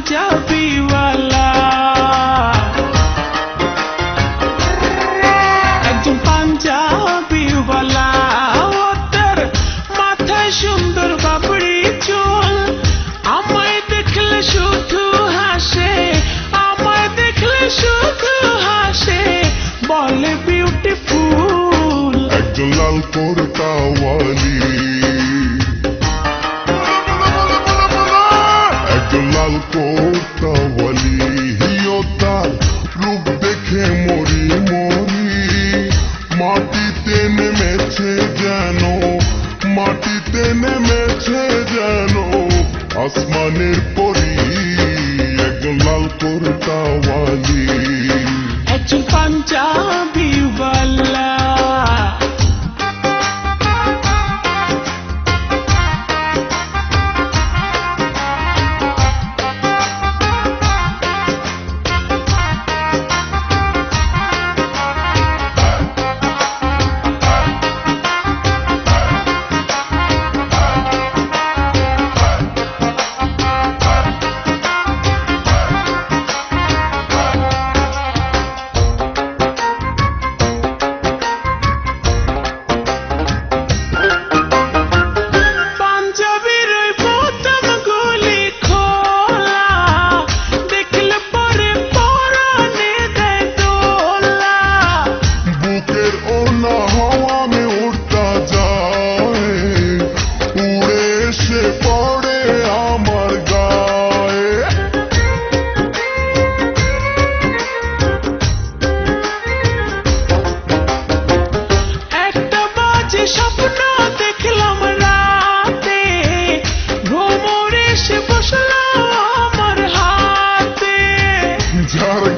পাঞ্জাবিওয়ালা, একজন পাঞ্জাবিওয়ালা। ও তার মাথায় সুন্দর বাবরি চুল, আমায় দেখলে শুধু হাসে, আমায় দেখলে শুধু হাসে, বলে বিউটিফুল। একজন লাল কোরতাওয়ালি, একজন লাল কোরতাওয়ালি, হিও তার রূপ দেখে মরি মরি। মাটিতে নেমেছে যেন, মাটিতে নেমেছে যেন আসমানের পরি। একজন লাল কোরতাওয়ালি, একজন পাঞ্জাবিওয়ালা।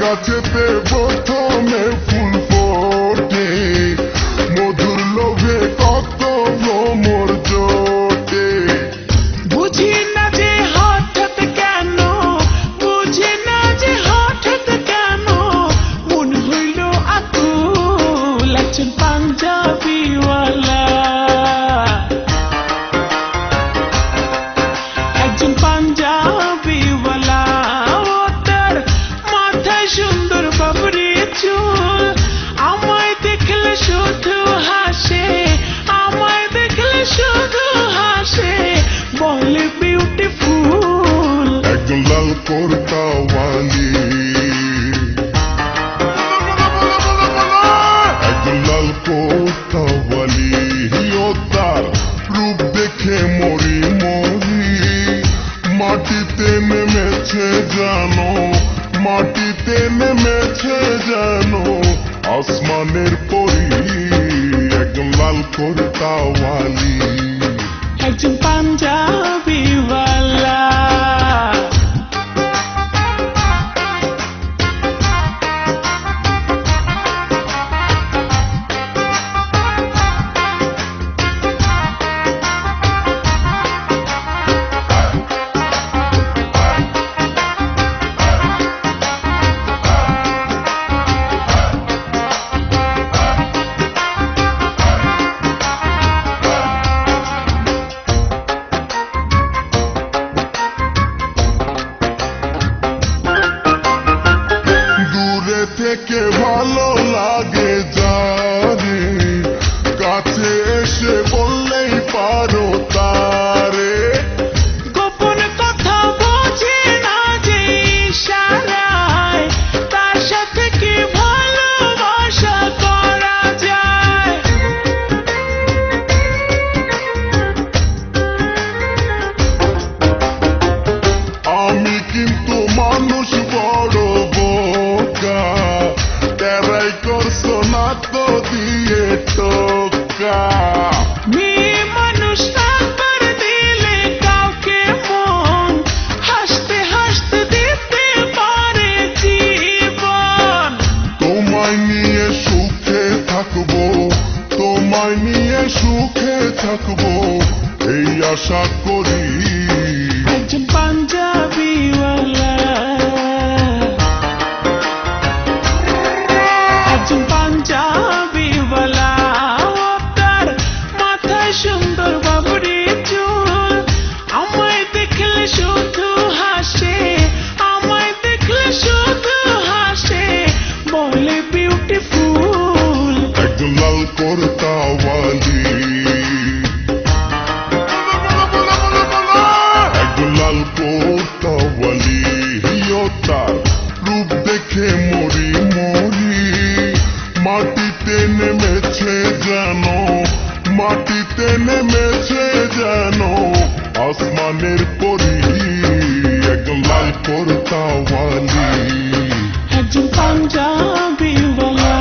গাছেতে প্রথমে ফুল ফোটে, মধুর লোভে কত ভ্রমর জোটে। বুঝি না যে হঠাৎ কেন, বুঝি না যে হঠাৎ কেন, মন হইল আকুল। একজন পাঞ্জাবিওয়ালা, একজন পাঞ্জাবিওয়ালা। ও তার মাথায় সুন্দর বাবরি চুল, আমায় দেখলে শুধু হাসে, আমায় দেখলে শুধু হাসে, বলে বিউটিফুল। একজন লাল কোরতাওয়ালি, একজন লাল কোরতাওয়ালি, হিও তার রূপ দেখে মরি মরি। মাটিতে নেমেছে যেন, মাটিতে নেমেছে যেন আসমানের পরি। একজন লাল কোরতাওয়ালি, একজন পাঞ্জাবিওয়ালা। থেকে ভালো লাগে যারে, কাছে এসে বললেই পারো তারে। গোপন কথা বোঝে না যে ইশারায়, তার সাথে কি ভালোবাসা করা যায়। আমি কিন্তু মানুষ বড় বোকা, তেরাই করছো না তো দিয়ে টোকা। মেয়ে মানুষ একবার দিলে কাউকে মন, হাসতে হাসতে দিতে পারে জীবন। তোমায় নিয়ে সুখে থাকবো, তোমায় নিয়ে সুখে থাকবো, এই আশা করি। একজন পাঞ্জাবিওয়ালা, একজন পাঞ্জাবিওয়ালা। ও তার মাথায় সুন্দর বাবরি চুল, আমায় দেখলে শুধু হাসে, লাল কোরতাওয়ালি, একজন লাল কোরতাওয়ালি, হিও তার রূপ দেখে মরি মরি, মাটিতে নেমেছে যেন, মাটিতে নেমেছে যেন আসমানের পরি, একজন লাল কোরতাওয়ালি। একজন পাঞ্জাবিওয়ালা